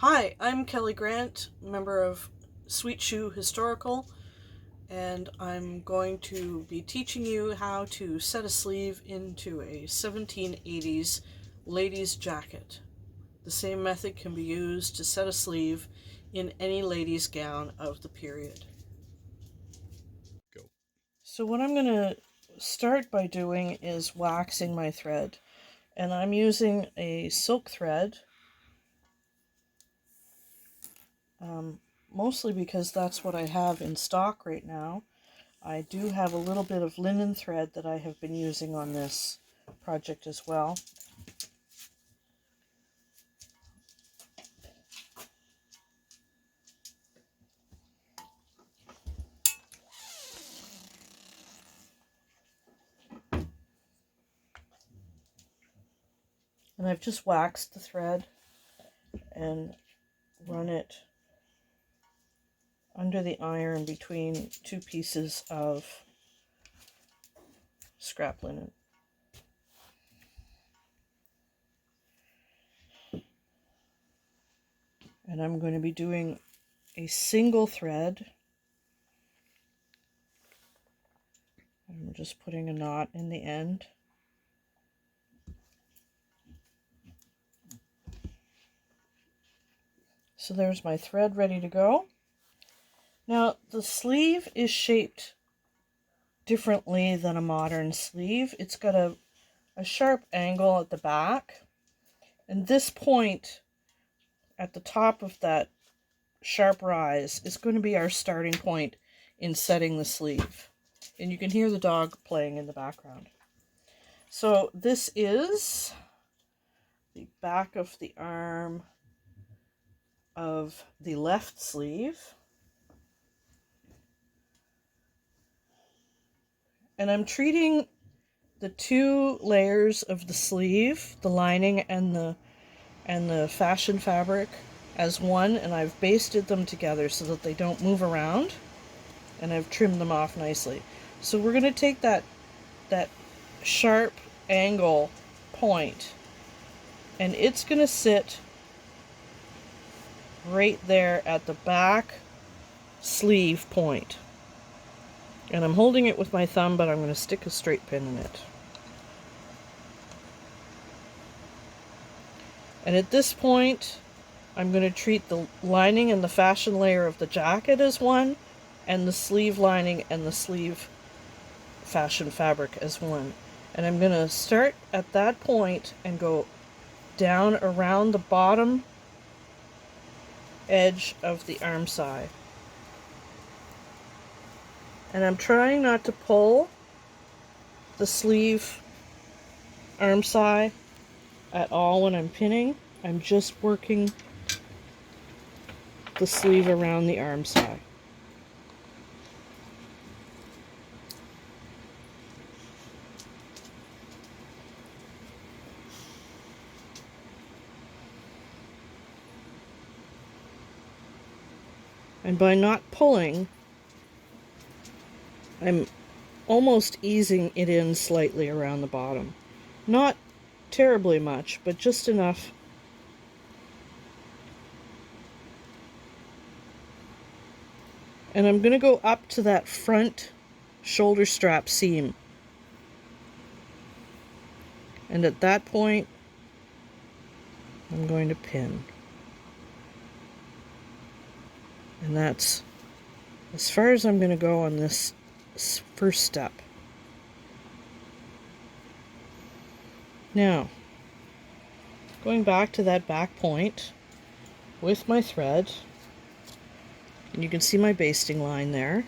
Hi, I'm Kelly Grant, member of Sweet Shoe Historical, and I'm going to be teaching you how to set a sleeve into a 1780s ladies' jacket. The same method can be used to set a sleeve in any lady's gown of the period. Go. So what I'm going to start by doing is waxing my thread, and I'm using a silk thread. Mostly because that's what I have in stock right now. I do have a little bit of linen thread that I have been using on this project as well. And I've just waxed the thread and run it under the iron between two pieces of scrap linen. And I'm going to be doing a single thread. I'm just putting a knot in the end. So there's my thread ready to go. Now the sleeve is shaped differently than a modern sleeve. It's got a sharp angle at the back, and this point at the top of that sharp rise is going to be our starting point in setting the sleeve. And you can hear the dog playing in the background. So this is the back of the arm of the left sleeve. And I'm treating the two layers of the sleeve, the lining and the fashion fabric, as one, and I've basted them together so that they don't move around, and I've trimmed them off nicely. So we're going to take that sharp angle point, and it's going to sit right there at the back sleeve point. And I'm holding it with my thumb, but I'm going to stick a straight pin in it. And at this point, I'm going to treat the lining and the fashion layer of the jacket as one, and the sleeve lining and the sleeve fashion fabric as one. And I'm going to start at that point and go down around the bottom edge of the arm side. And I'm trying not to pull the sleeve arm side at all when I'm pinning. I'm just working the sleeve around the arm side. And by not pulling, I'm almost easing it in slightly around the bottom. Not terribly much, but just enough. And I'm going to go up to that front shoulder strap seam. And at that point, I'm going to pin. And that's as far as I'm going to go on this first step. Now, going back to that back point with my thread, and you can see my basting line there.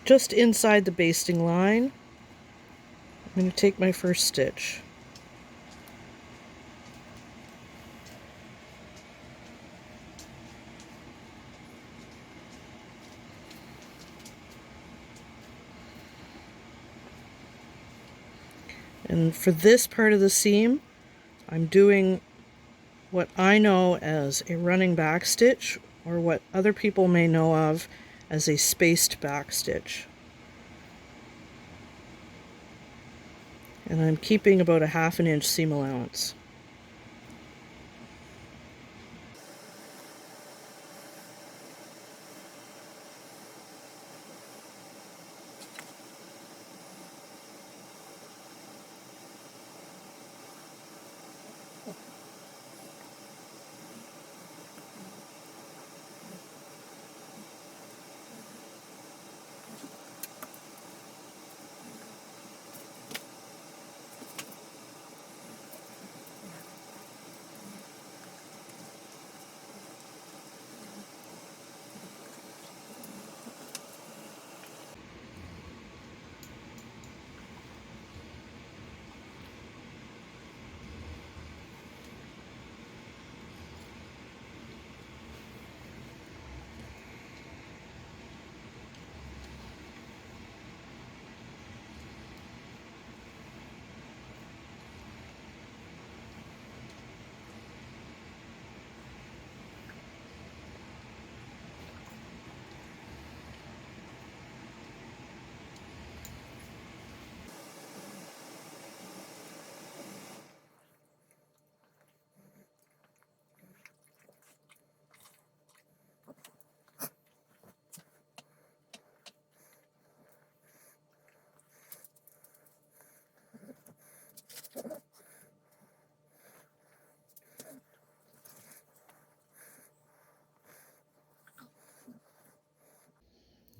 Just inside the basting line, I'm going to take my first stitch. And for this part of the seam, I'm doing what I know as a running back stitch, or what other people may know of as a spaced back stitch. And I'm keeping about a 1/2 inch seam allowance.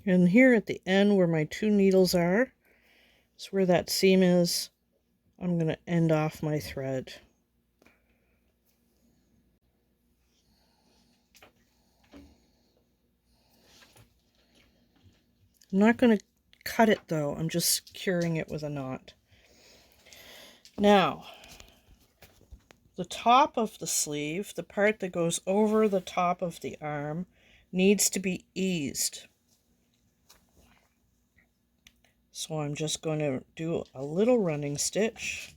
And here at the end where my 2 needles are, is where that seam is. I'm going to end off my thread. I'm not going to cut it though, I'm just securing it with a knot. Now, the top of the sleeve, the part that goes over the top of the arm, needs to be eased. So I'm just going to do a little running stitch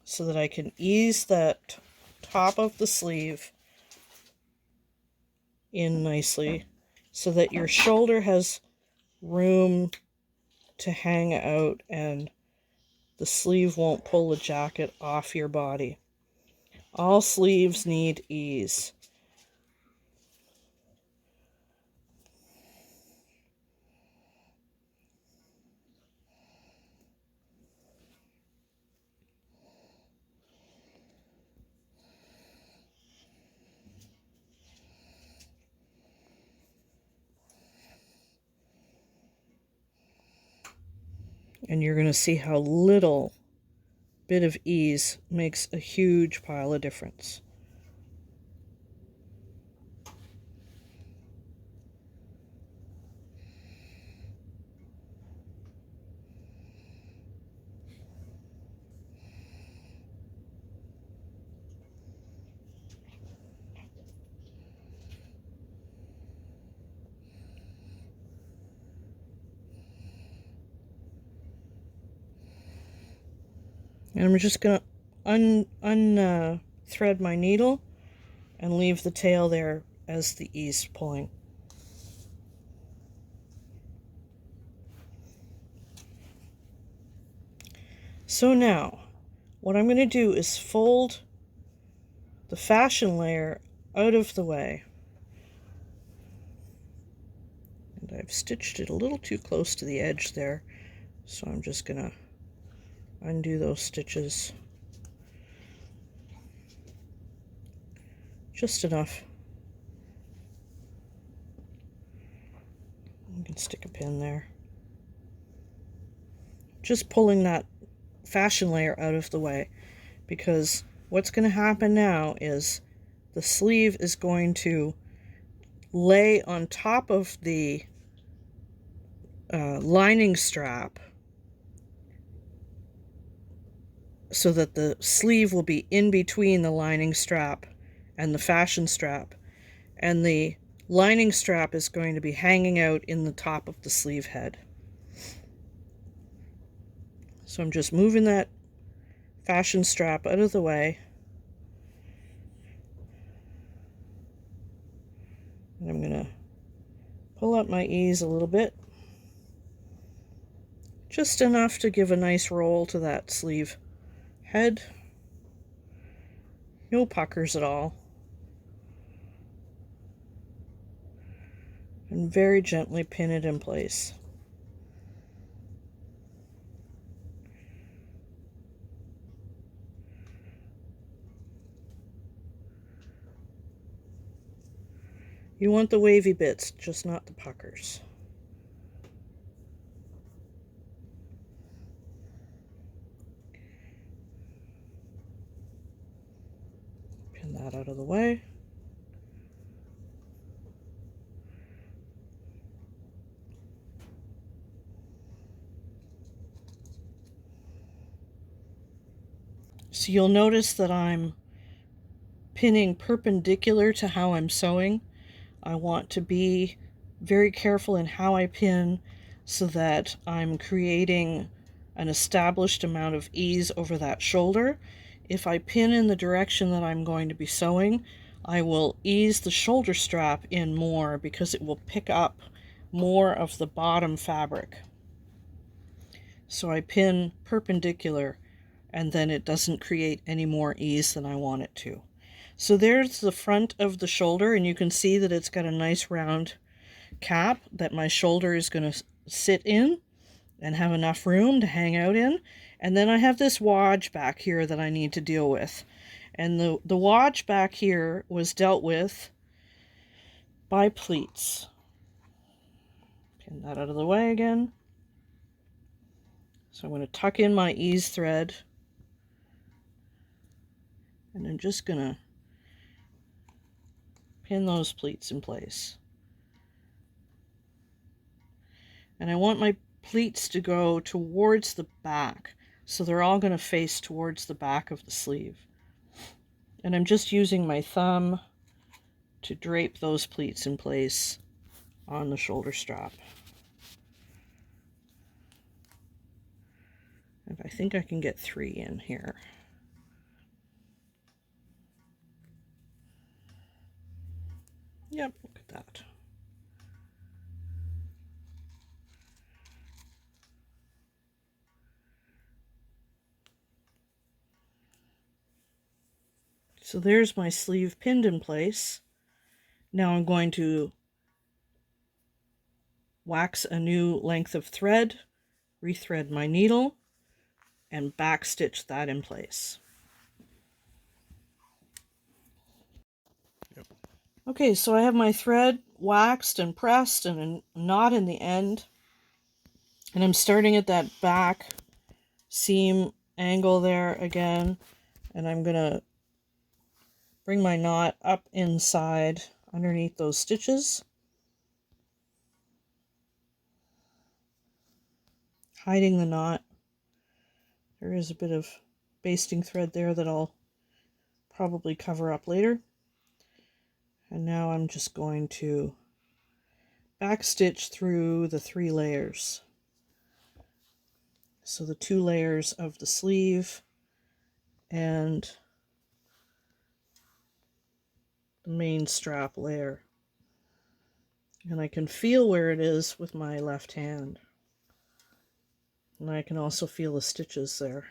so that I can ease that top of the sleeve in nicely so that your shoulder has room to hang out and the sleeve won't pull the jacket off your body. All sleeves need ease. And you're going to see how little bit of ease makes a huge pile of difference. And I'm just going to thread my needle and leave the tail there as the ease pulling. So now, what I'm going to do is fold the fashion layer out of the way. And I've stitched it a little too close to the edge there, so I'm just going to undo those stitches. Just enough. You can stick a pin there. Just pulling that fashion layer out of the way, because what's going to happen now is the sleeve is going to lay on top of the lining strap so that the sleeve will be in between the lining strap and the fashion strap, and the lining strap is going to be hanging out in the top of the sleeve head. So I'm just moving that fashion strap out of the way, and I'm going to pull up my ease a little bit, just enough to give a nice roll to that sleeve head. No puckers at all. And very gently pin it in place. You want the wavy bits, just not the puckers. Pin that out of the way. So you'll notice that I'm pinning perpendicular to how I'm sewing. I want to be very careful in how I pin so that I'm creating an established amount of ease over that shoulder. If I pin in the direction that I'm going to be sewing, I will ease the shoulder strap in more because it will pick up more of the bottom fabric. So I pin perpendicular, and then it doesn't create any more ease than I want it to. So there's the front of the shoulder, and you can see that it's got a nice round cap that my shoulder is going to sit in and have enough room to hang out in. And then I have this wadge back here that I need to deal with. And the wadge back here was dealt with by pleats. Pin that out of the way again. So I'm going to tuck in my ease thread, and I'm just going to pin those pleats in place. And I want my pleats to go towards the back, so they're all going to face towards the back of the sleeve. And I'm just using my thumb to drape those pleats in place on the shoulder strap. And I think I can get 3 in here. Yep, look at that. So there's my sleeve pinned in place. Now I'm going to wax a new length of thread, rethread my needle, and backstitch that in place. Yep. Okay, so I have my thread waxed and pressed and a knot in the end. And I'm starting at that back seam angle there again. And I'm going to bring my knot up inside underneath those stitches, hiding the knot. There is a bit of basting thread there that I'll probably cover up later. And now I'm just going to backstitch through the 3 layers. So the 2 layers of the sleeve and the main strap layer. And I can feel where it is with my left hand. And I can also feel the stitches there.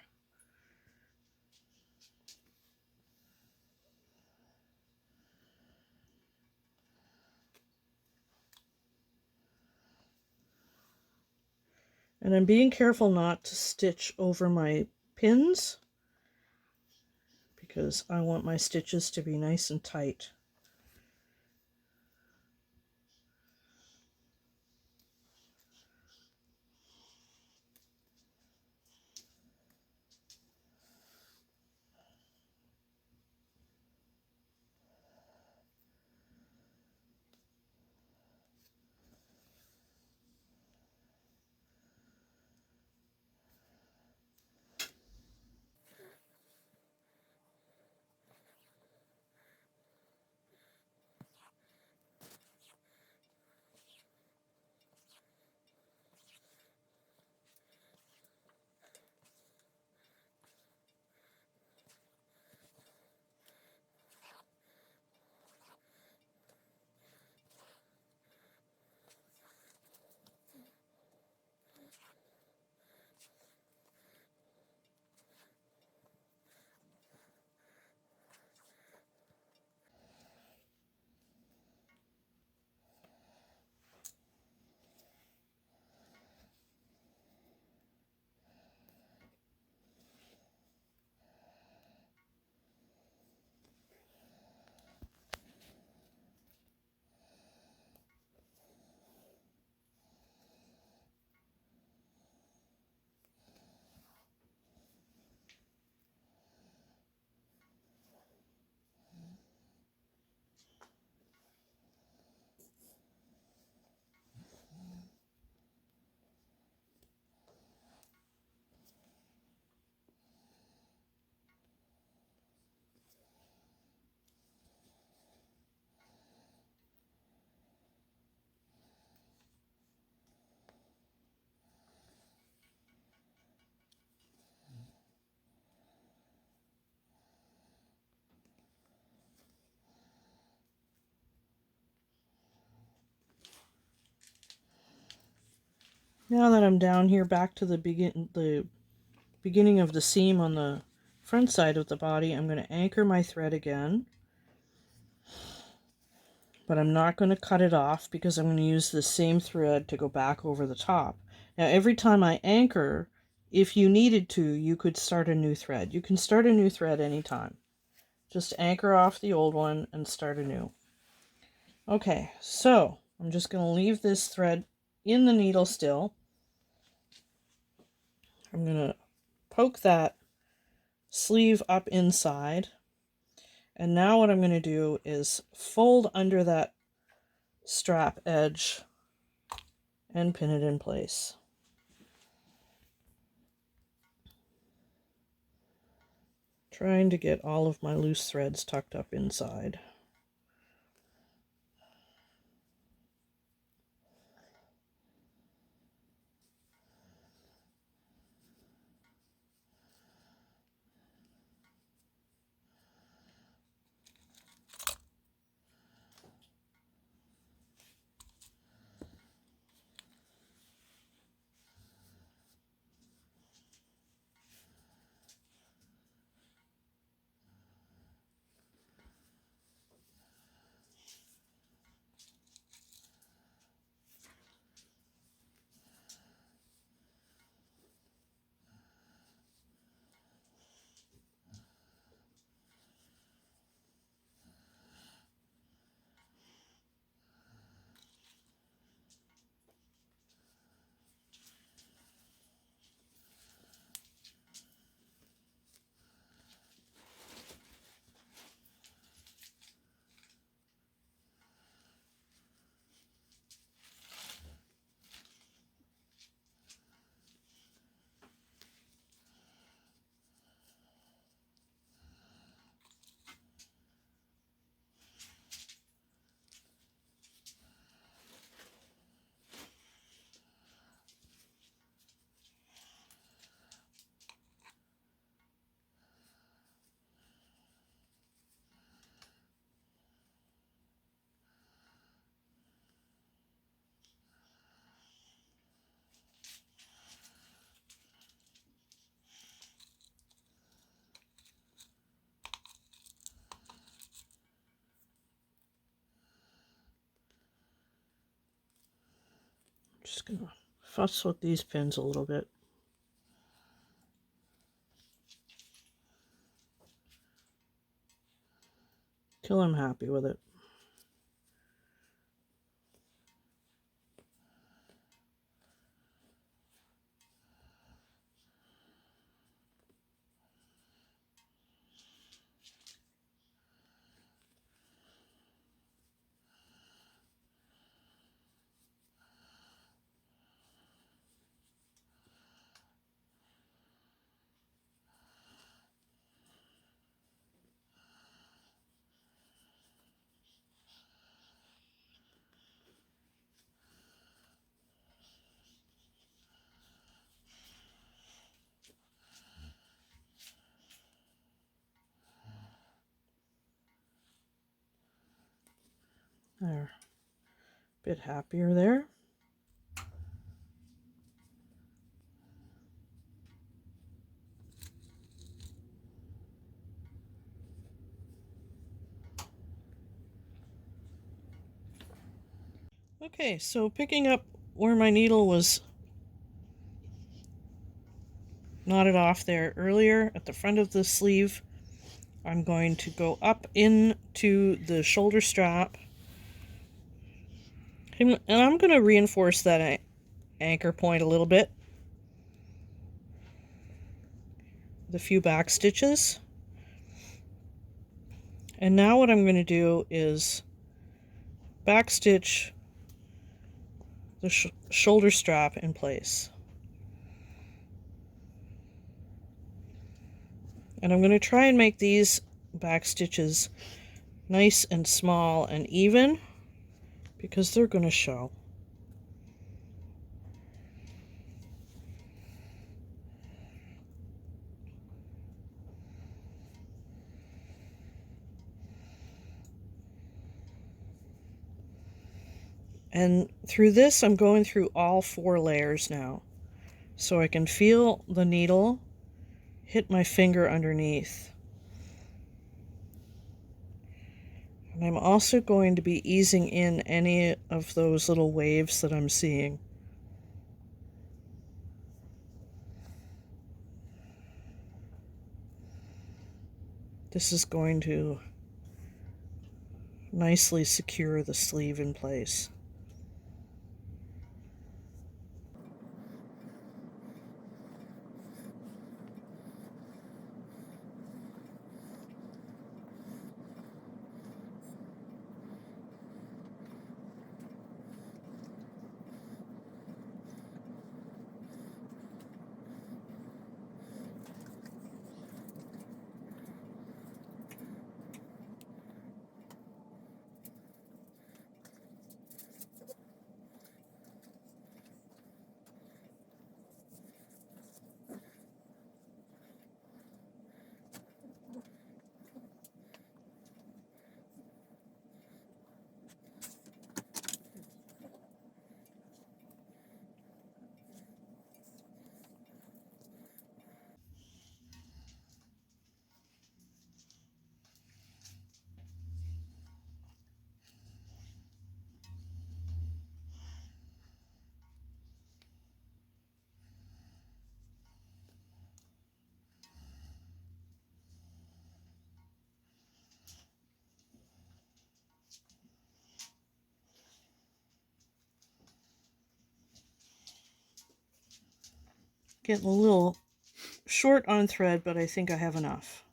And I'm being careful not to stitch over my pins because I want my stitches to be nice and tight. Now that I'm down here back to the beginning of the seam on the front side of the body, I'm going to anchor my thread again. But I'm not going to cut it off because I'm going to use the same thread to go back over the top. Now every time I anchor, if you needed to, you could start a new thread. You can start a new thread anytime. Just anchor off the old one and start anew. Okay, so I'm just going to leave this thread in the needle still. I'm going to poke that sleeve up inside. And now what I'm going to do is fold under that strap edge and pin it in place. Trying to get all of my loose threads tucked up inside. Just going to fuss with these pins a little bit. Till I'm happy with it. There. A bit happier there. Okay, so picking up where my needle was knotted off there earlier at the front of the sleeve, I'm going to go up into the shoulder strap, and I'm going to reinforce that anchor point a little bit with a few back stitches. And now what I'm going to do is backstitch the shoulder strap in place. And I'm going to try and make these back stitches nice and small and even, because they're going to show. And through this, I'm going through all 4 layers now, so I can feel the needle hit my finger underneath. And I'm also going to be easing in any of those little waves that I'm seeing. This is going to nicely secure the sleeve in place. Getting a little short on thread, but I think I have enough.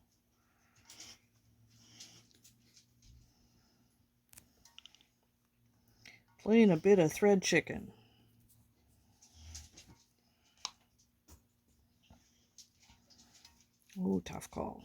Playing a bit of thread chicken. Ooh, tough call.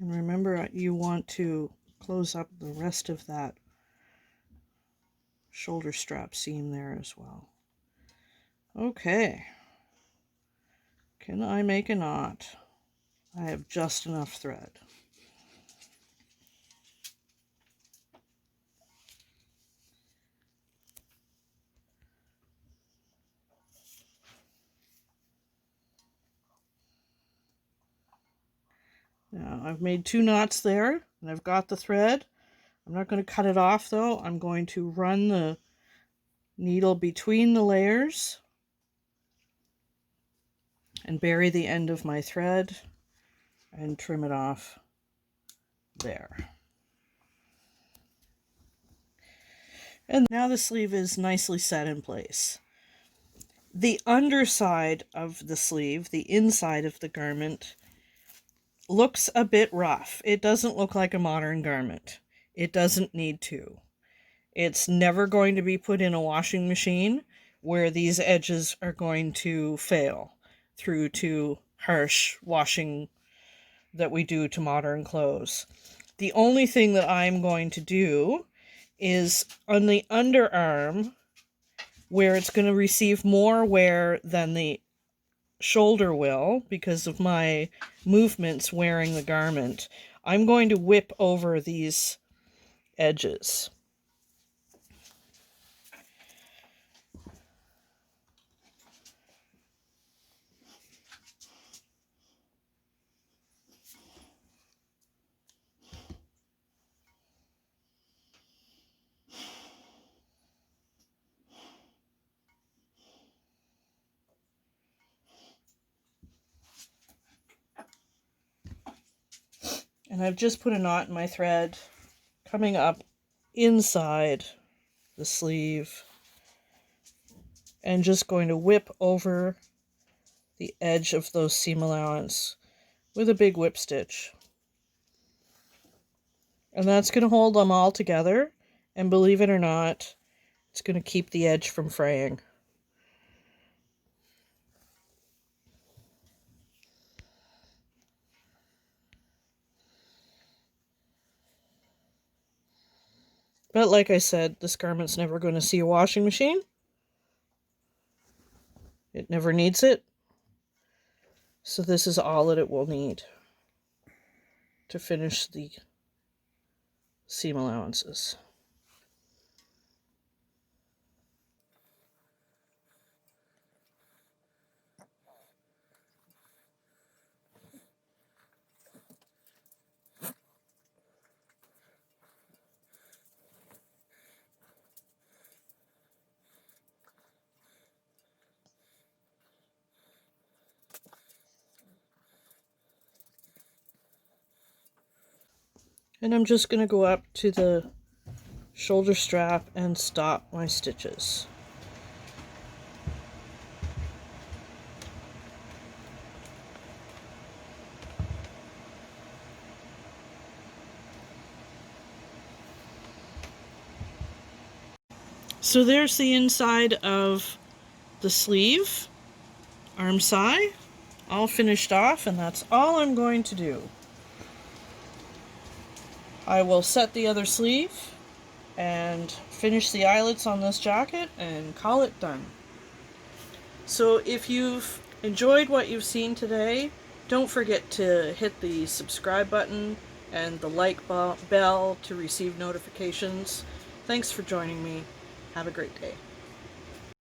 And remember, you want to close up the rest of that shoulder strap seam there as well. Okay. Can I make a knot? I have just enough thread. Now I've made 2 knots there, and I've got the thread. I'm not going to cut it off though. I'm going to run the needle between the layers and bury the end of my thread and trim it off there. And now the sleeve is nicely set in place. The underside of the sleeve, the inside of the garment, looks a bit rough. It doesn't look like a modern garment. It doesn't need to. It's never going to be put in a washing machine where these edges are going to fail through to harsh washing that we do to modern clothes. The only thing that I'm going to do is on the underarm, where it's going to receive more wear than the shoulder will because of my movements wearing the garment, I'm going to whip over these edges. And I've just put a knot in my thread coming up inside the sleeve and just going to whip over the edge of those seam allowance with a big whip stitch. And that's going to hold them all together, and believe it or not, it's going to keep the edge from fraying. But like I said, this garment's never going to see a washing machine. It never needs it. So this is all that it will need to finish the seam allowances. And I'm just going to go up to the shoulder strap and stop my stitches. So there's the inside of the sleeve, arm side, all finished off, and that's all I'm going to do. I will set the other sleeve and finish the eyelets on this jacket and call it done. So if you've enjoyed what you've seen today, don't forget to hit the subscribe button and the like bell to receive notifications. Thanks for joining me. Have a great day.